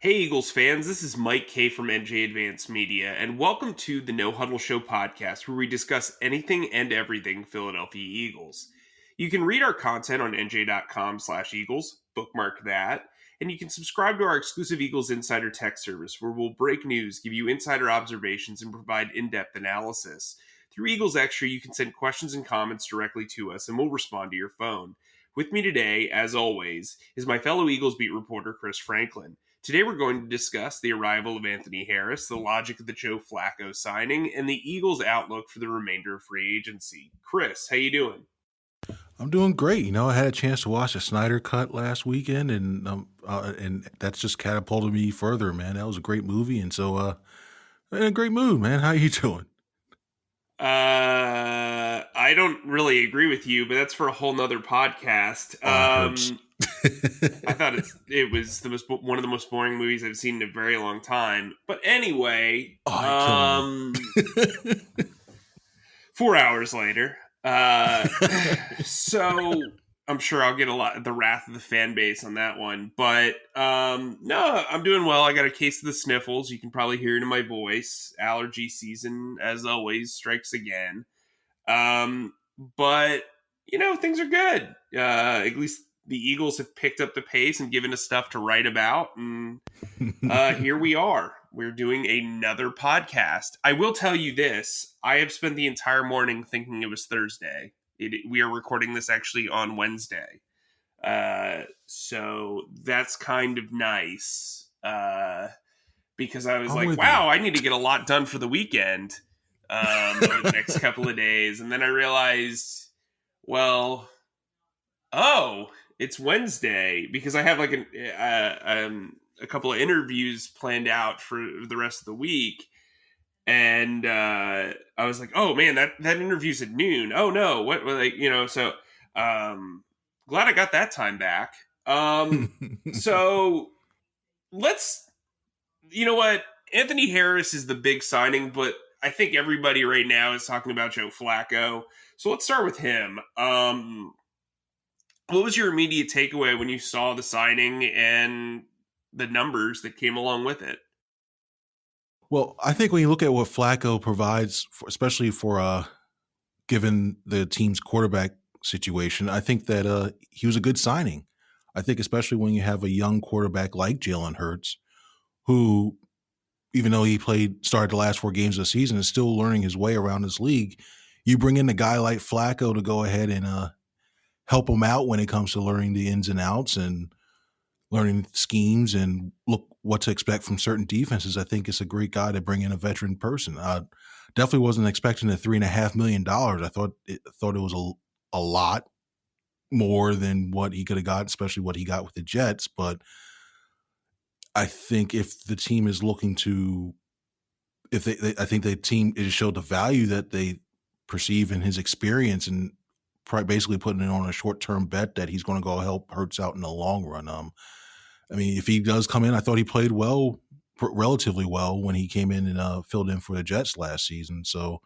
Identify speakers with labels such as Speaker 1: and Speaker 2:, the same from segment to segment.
Speaker 1: Hey Eagles fans, this is Mike Kaye from NJ Advanced Media, and welcome to the No Huddle Show podcast, where we discuss anything and everything Philadelphia Eagles. You can read our content on NJ.com/Eagles, bookmark that, and you can subscribe to our exclusive Eagles Insider text service, where we'll break news, give you insider observations, and provide in-depth analysis. Through Eagles Extra, you can send questions and comments directly to us, and we'll respond to your phone. With me today, as always, is my fellow Eagles beat reporter, Chris Franklin. Today we're going to discuss the arrival of Anthony Harris, the logic of the Joe Flacco signing, and the Eagles' outlook for the remainder of free agency. Chris, how you doing?
Speaker 2: I'm doing great. I had a chance to watch the Snyder Cut last weekend, and that's just catapulted me further, man. That was a great movie, and so in a great mood, man. How you doing?
Speaker 1: I don't really agree with you, but that's for a whole nother podcast.
Speaker 2: Oh, it hurts.
Speaker 1: I thought it was one of the most boring movies I've seen in a very long time. But anyway,
Speaker 2: Oh, you're killing me.
Speaker 1: 4 hours later. So I'm sure I'll get a lot of the wrath of the fan base on that one. But no, I'm doing well. I got a case of the sniffles. You can probably hear it in my voice. Allergy season, as always, strikes again. But things are good. At least the Eagles have picked up the pace and given us stuff to write about, and here we are. We're doing another podcast. I will tell you this. I have spent the entire morning thinking it was Thursday. We are recording this actually on Wednesday. So that's kind of nice. Because I was
Speaker 2: I'm
Speaker 1: like,
Speaker 2: with
Speaker 1: wow,
Speaker 2: you.
Speaker 1: I need to get a lot done for the weekend over the next couple of days. And then I realized, well, it's Wednesday, because I have like a couple of interviews planned out for the rest of the week. And I was like, oh man, that interview's at noon. Oh no, what, so glad I got that time back. So let's, you know what? Anthony Harris is the big signing, but I think everybody right now is talking about Joe Flacco. So let's start with him. What was your immediate takeaway when you saw the signing and the numbers that came along with it?
Speaker 2: Well, I think when you look at what Flacco provides, especially for given the team's quarterback situation, I think that he was a good signing. I think especially when you have a young quarterback like Jalen Hurts, who, even though he started the last 4 games of the season, is still learning his way around this league. You bring in a guy like Flacco to go ahead and help him out when it comes to learning the ins and outs and learning schemes and look what to expect from certain defenses. I think it's a great guy to bring in a veteran person. I definitely wasn't expecting the $3.5 million. I thought it was a lot more than what he could have got, especially what he got with the Jets. But I think if the team is looking to, I think the team, it showed the value that they perceive in his experience and basically putting it on a short-term bet that he's going to go help Hurts out in the long run. I mean, if he does come in, I thought he played relatively well when he came in and filled in for the Jets last season. So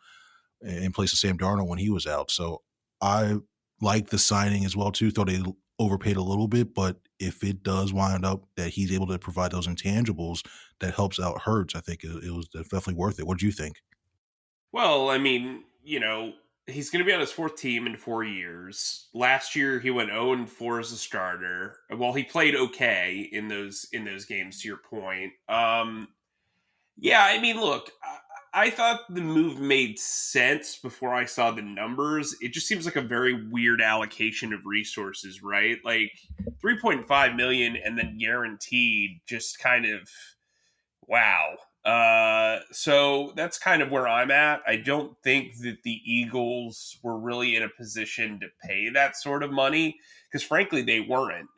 Speaker 2: in place of Sam Darnold when he was out. So I like the signing as well too. Thought they overpaid a little bit, but if it does wind up that he's able to provide those intangibles that helps out Hurts, I think it was definitely worth it. What do you think?
Speaker 1: Well, I mean, he's going to be on his fourth team in 4 years. Last year, he went 0-4 as a starter. Well, he played okay in those games. To your point, yeah. I mean, look, I thought the move made sense before I saw the numbers. It just seems like a very weird allocation of resources, right? Like 3.5 million and then guaranteed, just kind of wow. So that's kind of where I'm at. I don't think that the Eagles were really in a position to pay that sort of money, because frankly they weren't.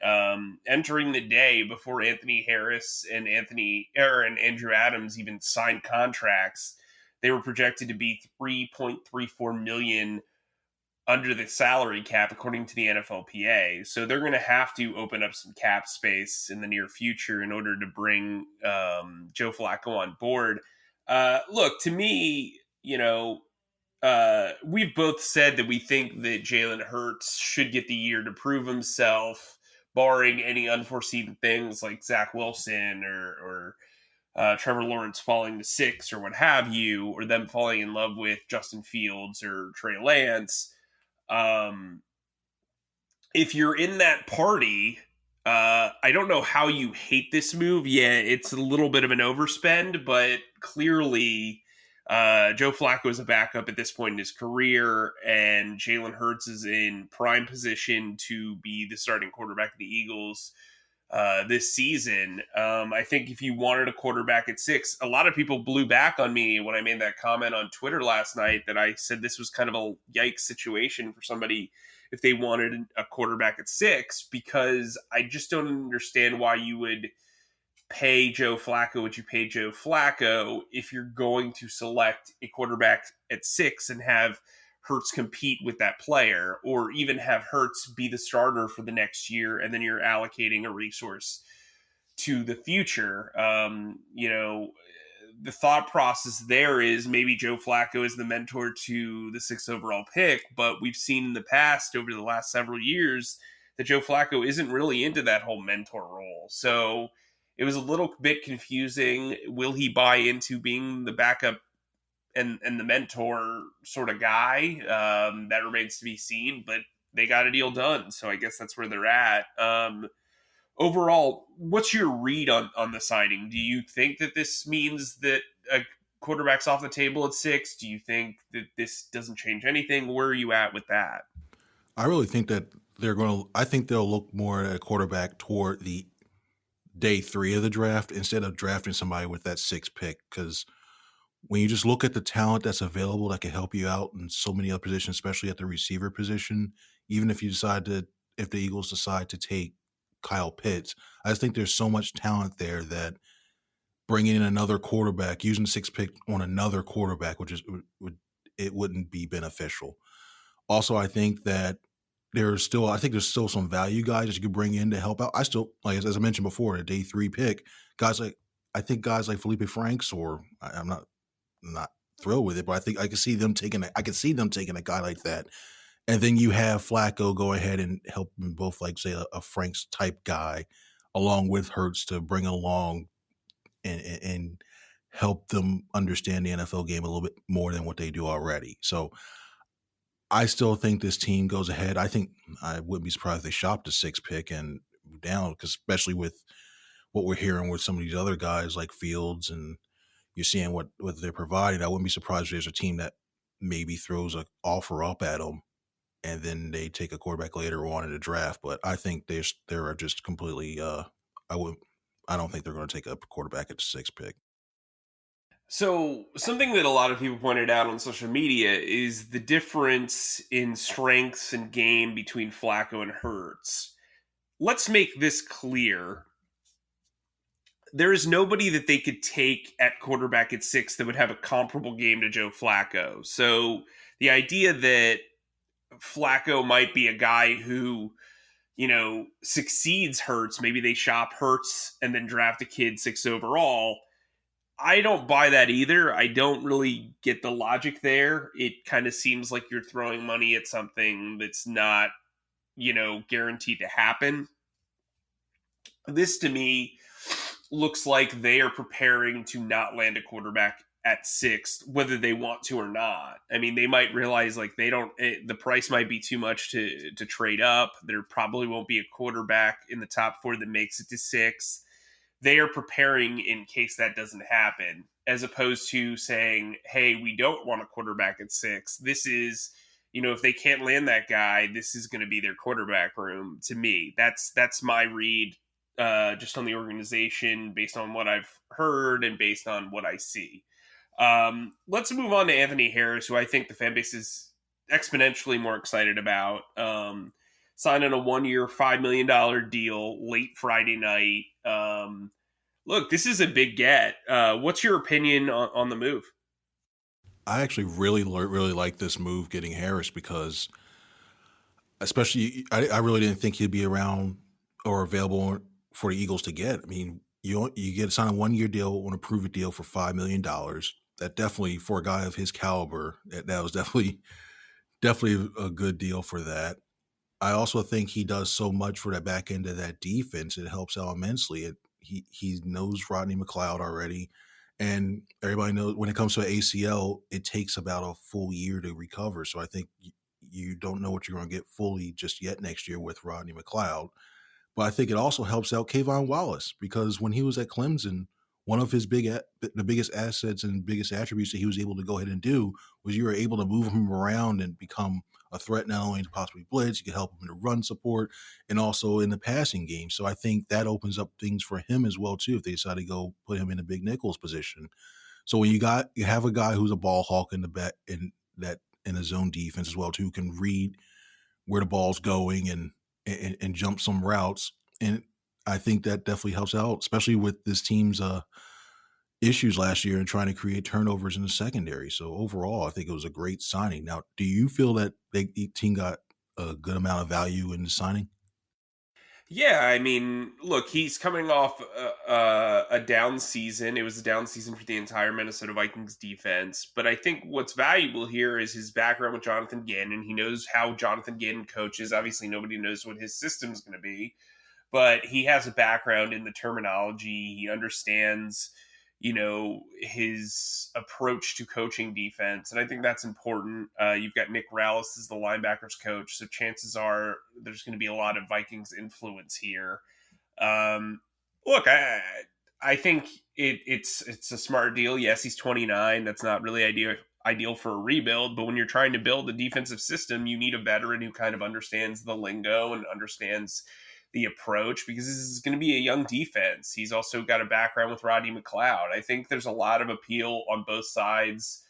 Speaker 1: Entering the day before Anthony Harris and Andrew Adams even signed contracts, they were projected to be 3.34 million under the salary cap, according to the NFLPA. So they're going to have to open up some cap space in the near future in order to bring Joe Flacco on board. Look, to me, we've both said that we think that Jalen Hurts should get the year to prove himself barring any unforeseen things like Zach Wilson or Trevor Lawrence falling to 6 or what have you, or them falling in love with Justin Fields or Trey Lance. If you're in that party, I don't know how you hate this move. Yeah, it's a little bit of an overspend, but clearly Joe Flacco is a backup at this point in his career, and Jalen Hurts is in prime position to be the starting quarterback of the Eagles this season. I think if you wanted a quarterback at 6, a lot of people blew back on me when I made that comment on Twitter last night that I said this was kind of a yikes situation for somebody if they wanted a quarterback at 6, because I just don't understand why you would pay Joe Flacco what you pay Joe Flacco if you're going to select a quarterback at 6 and have Hurts compete with that player, or even have Hurts be the starter for the next year, and then you're allocating a resource to the future. The thought process there is maybe Joe Flacco is the mentor to the 6th overall pick, but we've seen in the past over the last several years that Joe Flacco isn't really into that whole mentor role. So it was a little bit confusing. Will he buy into being the backup and the mentor sort of guy? That remains to be seen, but they got a deal done. So I guess that's where they're at. Overall, what's your read on the signing? Do you think that this means that a quarterback's off the table at 6? Do you think that this doesn't change anything? Where are you at with that?
Speaker 2: I really think that I think they'll look more at a quarterback toward the day 3 of the draft instead of drafting somebody with that 6th pick. Because when you just look at the talent that's available that can help you out in so many other positions, especially at the receiver position, even if the Eagles decide to take Kyle Pitts, I just think there's so much talent there that bringing in another quarterback, using the 6th pick on another quarterback, it wouldn't be beneficial. Also, I think there's still some value guys that you could bring in to help out. I still, like as I mentioned before, a day 3 pick, guys like Felipe Franks, or I'm not thrilled with it, but I think I could see them taking a guy like that. And then you have Flacco go ahead and help them both, like say a Franks type guy, along with Hurts to bring along and help them understand the NFL game a little bit more than what they do already. So I still think this team goes ahead. I think I wouldn't be surprised if they shopped the 6th pick and down, because especially with what we're hearing with some of these other guys like Fields, and you're seeing what they're providing. I wouldn't be surprised if there's a team that maybe throws an offer up at them, and then they take a quarterback later on in the draft. But I think they're just completely. I don't think they're going to take a quarterback at the 6th pick.
Speaker 1: So something that a lot of people pointed out on social media is the difference in strengths and game between Flacco and Hurts. Let's make this clear. There is nobody that they could take at quarterback at 6 that would have a comparable game to Joe Flacco. So the idea that Flacco might be a guy who, succeeds Hurts, maybe they shop Hurts and then draft a kid 6 overall, I don't buy that either. I don't really get the logic there. It kind of seems like you're throwing money at something that's not, guaranteed to happen. This to me looks like they are preparing to not land a quarterback at 6, whether they want to or not. I mean, they might realize like the price might be too much to trade up. There probably won't be a quarterback in the top 4 that makes it to 6. They are preparing in case that doesn't happen, as opposed to saying, hey, we don't want a quarterback at 6. This is, if they can't land that guy, this is going to be their quarterback room. To me, that's my read, just on the organization, based on what I've heard and based on what I see. Let's move on to Anthony Harris, who I think the fan base is exponentially more excited about. Signing a 1-year, $5 million deal late Friday night. Look, this is a big get. What's your opinion on the move?
Speaker 2: I actually really like this move, getting Harris, because especially I really didn't think he'd be around or available for the Eagles to get. I mean, you get sign a 1-year deal on a prove-it deal for $5 million. That definitely, for a guy of his caliber, that was definitely a good deal for that. I also think he does so much for that back end of that defense. It helps out immensely. He knows Rodney McLeod already, and everybody knows when it comes to ACL, it takes about a full year to recover. So I think you don't know what you're going to get fully just yet next year with Rodney McLeod. But I think it also helps out Kayvon Wallace because when he was at Clemson, one of his the biggest assets and biggest attributes that he was able to go ahead and do was you were able to move him around and become a threat not only to possibly blitz, you could help him in the run support and also in the passing game. So I think that opens up things for him as well too if they decide to go put him in a big nickels position. So when you have a guy who's a ball hawk in the back in a zone defense as well too, who can read where the ball's going and jump some routes. And I think that definitely helps out, especially with this team's issues last year and trying to create turnovers in the secondary. So overall, I think it was a great signing. Now, do you feel that the team got a good amount of value in the signing?
Speaker 1: Yeah, I mean, look, he's coming off a down season. It was a down season for the entire Minnesota Vikings defense. But I think what's valuable here is his background with Jonathan Gannon. He knows how Jonathan Gannon coaches. Obviously, nobody knows what his system's going to be, but he has a background in the terminology. He understands, his approach to coaching defense. And I think that's important. You've got Nick Rallis as the linebackers coach. So chances are there's going to be a lot of Vikings influence here. Um, look, I think it's a smart deal. Yes, he's 29. That's not really ideal for a rebuild, but when you're trying to build a defensive system, you need a veteran who kind of understands the lingo and understands the approach because this is going to be a young defense. He's also got a background with Rodney McLeod. I think there's a lot of appeal on both sides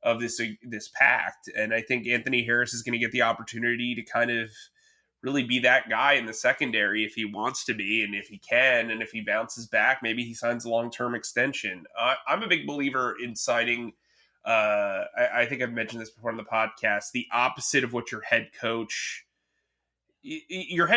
Speaker 1: of this pact, and I think Anthony Harris is going to get the opportunity to kind of really be that guy in the secondary if he wants to be, and if he can, and if he bounces back, maybe he signs a long-term extension. I'm a big believer in signing. I think I've mentioned this before on the podcast. The opposite of what your head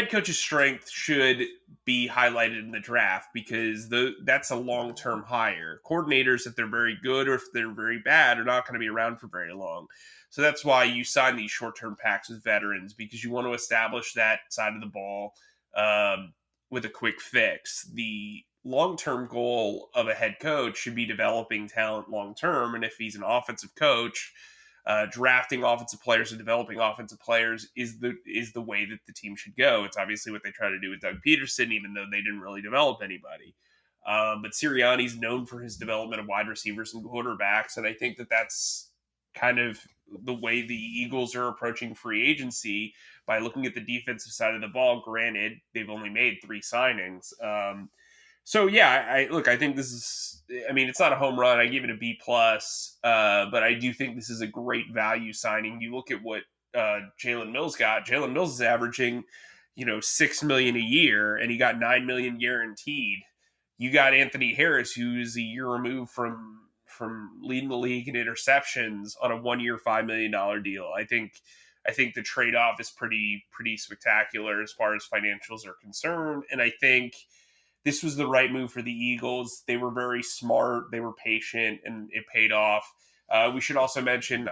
Speaker 1: coach's strength should be highlighted in the draft because that's a long-term hire. Coordinators, if they're very good or if they're very bad, are not going to be around for very long. So that's why you sign these short-term packs with veterans because you want to establish that side of the ball with a quick fix. The long-term goal of a head coach should be developing talent long-term, and if he's an offensive coach, drafting offensive players and developing offensive players is the way that the team should go. It's obviously what they try to do with Doug Peterson, even though they didn't really develop anybody. But Sirianni's known for his development of wide receivers and quarterbacks, and I think that that's kind of the way the Eagles are approaching free agency by looking at the defensive side of the ball. Granted, they've only made 3 signings. So yeah, I think this is. I mean, it's not a home run. I give it a B plus, but I do think this is a great value signing. You look at what Jalen Mills got. Jalen Mills is averaging, $6 million a year, and he got $9 million guaranteed. You got Anthony Harris, who is a year removed from leading the league in interceptions on a 1-year, $5 million deal. I think the trade off is pretty spectacular as far as financials are concerned, and I think this was the right move for the Eagles. They were very smart. They were patient, and it paid off. We should also mention,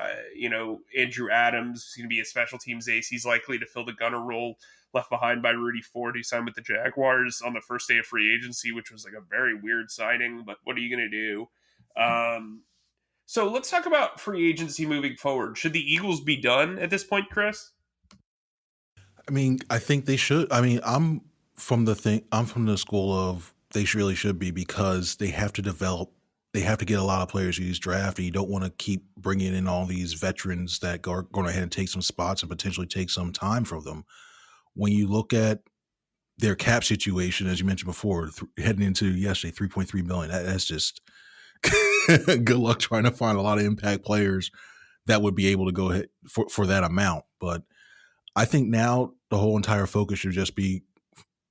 Speaker 1: Andrew Adams is going to be a special teams ace. He's likely to fill the gunner role left behind by Rudy Ford, who signed with the Jaguars on the first day of free agency, which was like a very weird signing, but what are you going to do? So let's talk about free agency moving forward. Should the Eagles be done at this point, Chris?
Speaker 2: I mean, I think they should. I mean, I'm from the school of they really should be because they have to develop. They have to get a lot of players who's drafted. You don't want to keep bringing in all these veterans that are going ahead and take some spots and potentially take some time from them. When you look at their cap situation, as you mentioned before, heading into yesterday, $3.3 million. That's just good luck trying to find a lot of impact players that would be able to go ahead for that amount. But I think now the whole entire focus should just be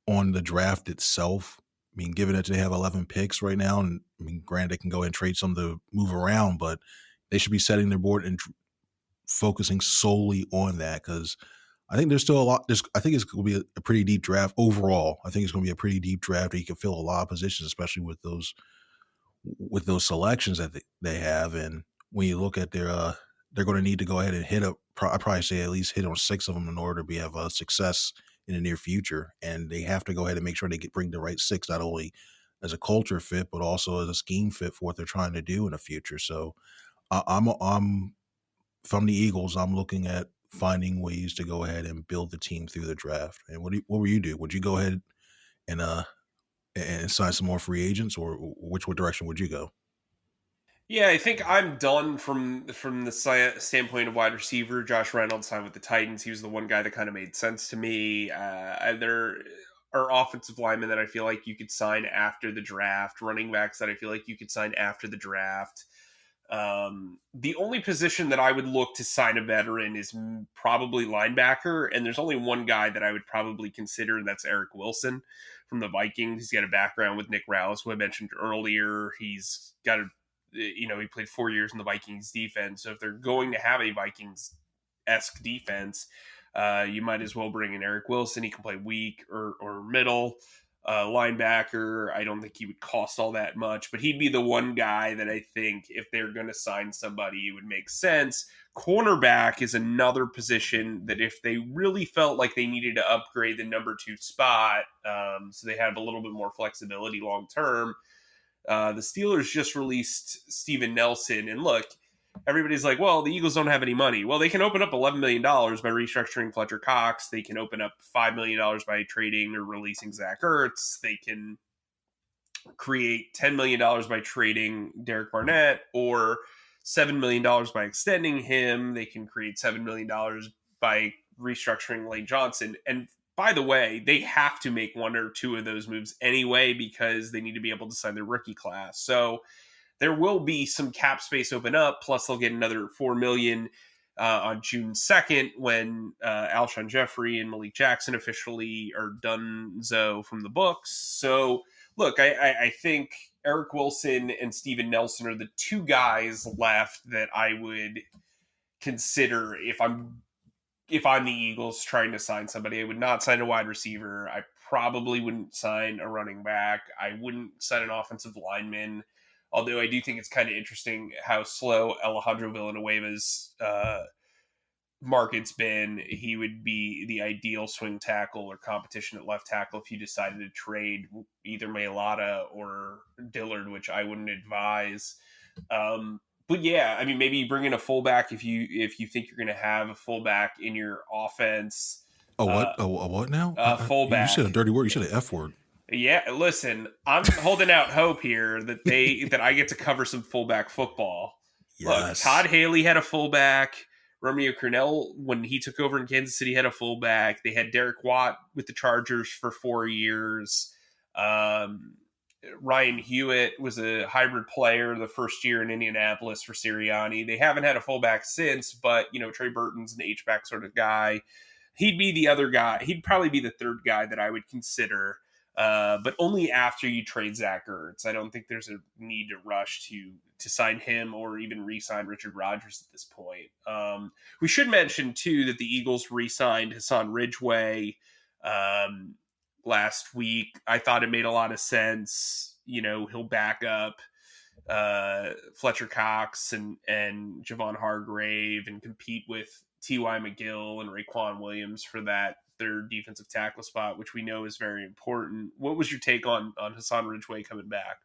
Speaker 2: on the draft itself. I mean, given that they have 11 picks right now, and I mean, granted, they can go ahead and trade some to move around, but they should be setting their board and focusing solely on that because I think there's still a lot. I think it's going to be a pretty deep draft overall. I think it's going to be a pretty deep draft. You can fill a lot of positions, especially with those selections that they have. And when you look at they're going to need to go ahead and hit up. I probably say at least hit on 6 of them in order to have success in the near future. And they have to go ahead and make sure they bring the right 6, not only as a culture fit, but also as a scheme fit for what they're trying to do in the future. So I'm from the Eagles. I'm looking at finding ways to go ahead and build the team through the draft. And what will you do? Would you go ahead and sign some more free agents, or which direction would you go?
Speaker 1: Yeah, I think I'm done from the standpoint of wide receiver. Josh Reynolds signed with the Titans. He was the one guy that kind of made sense to me. There are offensive linemen that I feel like you could sign after the draft, running backs that I feel like you could sign after the draft. The only position that I would look to sign a veteran is probably linebacker, and there's only one guy that I would probably consider, and that's Eric Wilson from the Vikings. He's got a background with Nick Rallis, who I mentioned earlier. He's got he played 4 years in the Vikings defense. So if they're going to have a Vikings-esque defense, you might as well bring in Eric Wilson. He can play weak or middle. Linebacker, I don't think he would cost all that much, but he'd be the one guy that I think if they're going to sign somebody, it would make sense. Cornerback is another position that if they really felt like they needed to upgrade the number 2 spot, so they have a little bit more flexibility long term, the Steelers just released Steven Nelson. And look, everybody's like, well, the Eagles don't have any money. Well, they can open up $11 million by restructuring Fletcher Cox. They can open up $5 million by trading or releasing Zach Ertz. They can create $10 million by trading Derek Barnett, or $7 million by extending him. They can create $7 million by restructuring Lane Johnson. And by the way, they have to make 1 or 2 of those moves anyway because they need to be able to sign their rookie class. So there will be some cap space open up. Plus, they'll get another $4 million on June 2nd when Alshon Jeffrey and Malik Jackson officially are donezo from the books. So, look, I think Eric Wilson and Steven Nelson are the 2 guys left that I would consider if I'm the Eagles trying to sign somebody. I would not sign a wide receiver. I probably wouldn't sign a running back. I wouldn't sign an offensive lineman. Although I do think it's kind of interesting how slow Alejandro Villanueva's market's been. He would be the ideal swing tackle or competition at left tackle if you decided to trade either Mailata or Dillard, which I wouldn't advise. But yeah, I mean, maybe you bring in a fullback if you think you're going to have a fullback in your offense.
Speaker 2: What? A what now?
Speaker 1: Fullback.
Speaker 2: You said a dirty word. You said an F word.
Speaker 1: Yeah, listen, I'm holding out hope here that that I get to cover some fullback football.
Speaker 2: Yes.
Speaker 1: Look, Todd Haley had a fullback. Romeo Crennel, when he took over in Kansas City, had a fullback. They had Derek Watt with the Chargers for 4 years. Ryan Hewitt was a hybrid player the first year in Indianapolis for Sirianni. They haven't had a fullback since, but Trey Burton's an H-back sort of guy. He'd be the other guy. He'd probably be the third guy that I would consider. But only after you trade Zach Ertz. I don't think there's a need to rush to sign him or even re-sign Richard Rodgers at this point. We should mention, too, that the Eagles re-signed Hassan Ridgeway last week. I thought it made a lot of sense. He'll back up Fletcher Cox and Javon Hargrave and compete with T.Y. McGill and Raekwon Williams for that third defensive tackle spot, which we know is very important. What was your take on Hassan Ridgeway coming back?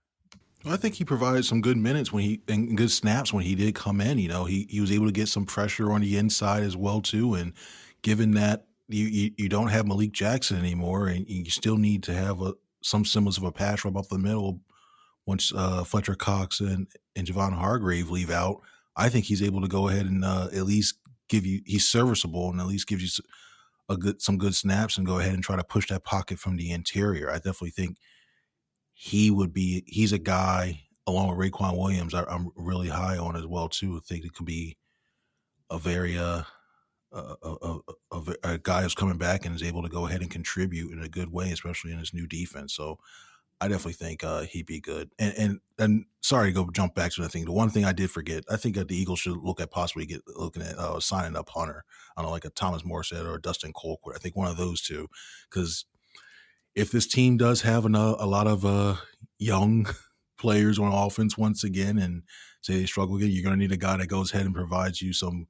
Speaker 2: Well, I think he provided some good minutes and good snaps when he did come in. He was able to get some pressure on the inside as well too. And given that you don't have Malik Jackson anymore, and you still need to have some semblance of a pass rush up the middle once Fletcher Cox and Javon Hargrave leave out, I think he's able to go ahead and at least he's serviceable and at least gives you some good snaps and go ahead and try to push that pocket from the interior. I definitely think he's a guy along with Raekwon Williams I'm really high on as well too. I think it could be a very a guy who's coming back and is able to go ahead and contribute in a good way, especially in his new defense. So I definitely think he'd be good. And sorry to go jump back to the thing. The one thing I did forget, I think that the Eagles should look at possibly looking at signing up Hunter. I don't know, like a Thomas Morstead or a Dustin Colquitt. I think one of those two, because if this team does have a lot of young players on offense once again and say they struggle again, you're going to need a guy that goes ahead and provides you some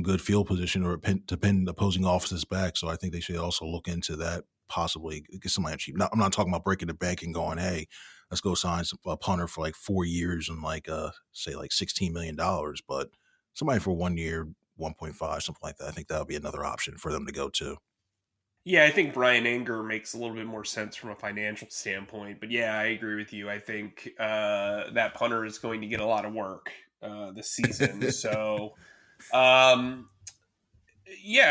Speaker 2: good field position or to pin opposing offenses back. So I think they should also look into that, possibly get somebody cheap. I'm not talking about breaking the bank and going, hey, let's go sign a punter for like 4 years and say like $16 million, but somebody for 1 year, 1.5, something like that. I think that would be another option for them to go to.
Speaker 1: Yeah, I think Brian Anger makes a little bit more sense from a financial standpoint. But yeah, I agree with you. I think that punter is going to get a lot of work this season. So, yeah,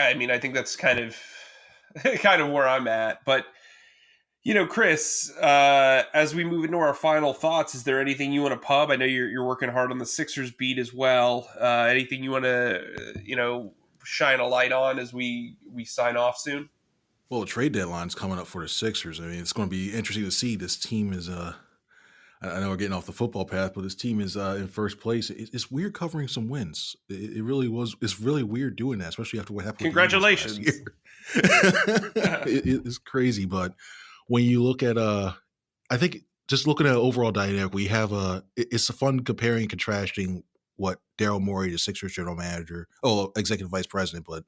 Speaker 1: I mean, I think that's kind of where I'm at. But, Chris, as we move into our final thoughts, is there anything you want to pub? I know you're working hard on the Sixers beat as well. Anything you want to, shine a light on as we sign off soon?
Speaker 2: Well, the trade deadline's coming up for the Sixers. I mean, it's going to be interesting to see. This team is, I know we're getting off the football path, but this team is in first place. It's weird covering some wins. It really was. It's really weird doing that, especially after what happened.
Speaker 1: Congratulations.
Speaker 2: It's crazy. But when you look at, I think just looking at overall dynamic, we have it's a fun comparing and contrasting what Daryl Morey, the Sixers general manager, executive vice president, but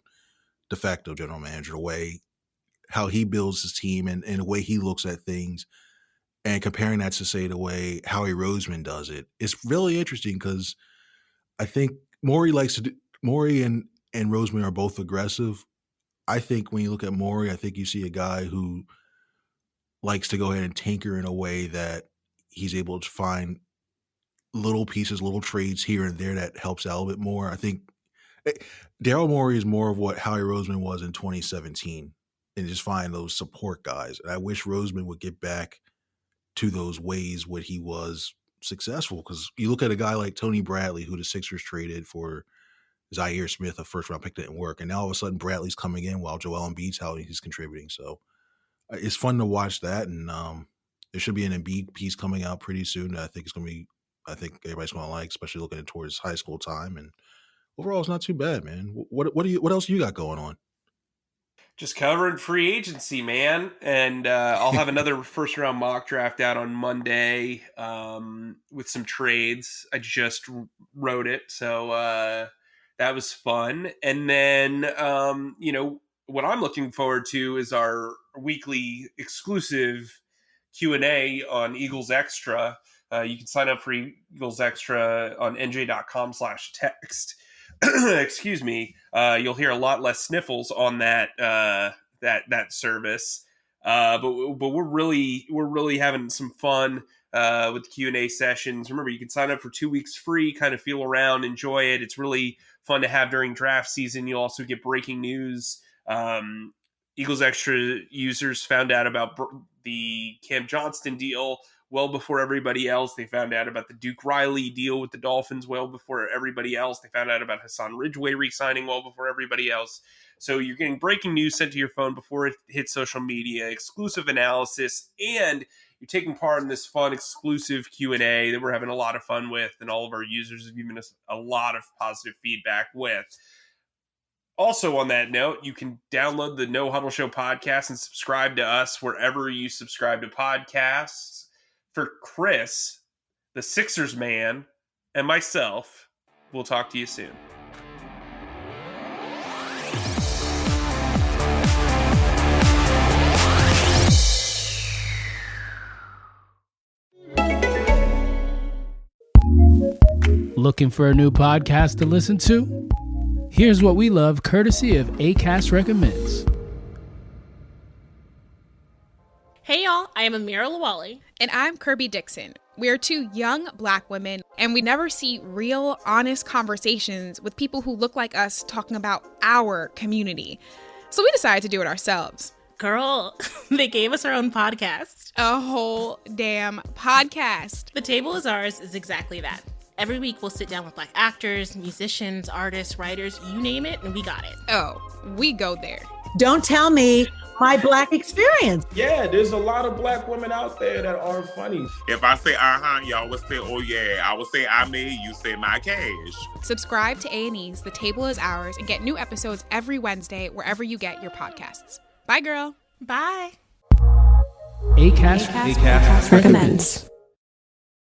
Speaker 2: de facto general manager, the way how he builds his team and the way he looks at things, and comparing that to, say, the way Howie Roseman does it. It's really interesting because I think Morey and Roseman are both aggressive. I think when you look at Morey, I think you see a guy who likes to go ahead and tinker in a way that he's able to find little pieces, little trades here and there that helps out a bit more. I think Daryl Morey is more of what Howie Roseman was in 2017. And just find those support guys. And I wish Roseman would get back to those ways when he was successful. Because you look at a guy like Tony Bradley, who the Sixers traded for Zaire Smith, a first-round pick that didn't work. And now all of a sudden Bradley's coming in while Joel Embiid's how he's contributing. So it's fun to watch that. And there should be an Embiid piece coming out pretty soon that I think everybody's going to like, especially looking towards high school time. And overall, it's not too bad, man. What else you got going on?
Speaker 1: Just covering free agency, man. And I'll have another first round mock draft out on Monday with some trades. I just wrote it. So that was fun. And then, what I'm looking forward to is our weekly exclusive Q&A on Eagles Extra. You can sign up for Eagles Extra on NJ.com/text. Excuse me. You'll hear a lot less sniffles on that service. But we're really having some fun with the Q&A sessions. Remember, you can sign up for 2 weeks free, kind of feel around, enjoy it. It's really fun to have during draft season. You'll also get breaking news. Eagles Extra users found out about the Cam Johnston deal well before everybody else. They found out about the Duke Riley deal with the Dolphins well before everybody else. They found out about Hassan Ridgeway re-signing well before everybody else. So you're getting breaking news sent to your phone before it hits social media, exclusive analysis, and you're taking part in this fun exclusive Q&A that we're having a lot of fun with, and all of our users have given us a lot of positive feedback with. Also, on that note, you can download the No Huddle Show podcast and subscribe to us wherever you subscribe to podcasts. For Chris, the Sixers man, and myself, we'll talk to you soon.
Speaker 3: Looking for a new podcast to listen to? Here's what we love, courtesy of Acast Recommends.
Speaker 4: Hey y'all, I am Amira Lawali.
Speaker 5: And I'm Kirby Dixon. We are two young Black women, and we never see real, honest conversations with people who look like us talking about our community. So we decided to do it ourselves.
Speaker 4: Girl, they gave us our own podcast.
Speaker 5: A whole damn podcast.
Speaker 4: The Table Is Ours is exactly that. Every week we'll sit down with Black actors, musicians, artists, writers, you name it, and we got it.
Speaker 5: Oh, we go there.
Speaker 6: Don't tell me my Black experience.
Speaker 7: Yeah, there's a lot of Black women out there that are funny.
Speaker 8: If I say y'all would say, oh yeah. I would say I made, you say my cash.
Speaker 5: Subscribe to A&E's The Table Is Ours and get new episodes every Wednesday wherever you get your podcasts. Bye, girl.
Speaker 4: Bye.
Speaker 3: Acast recommends.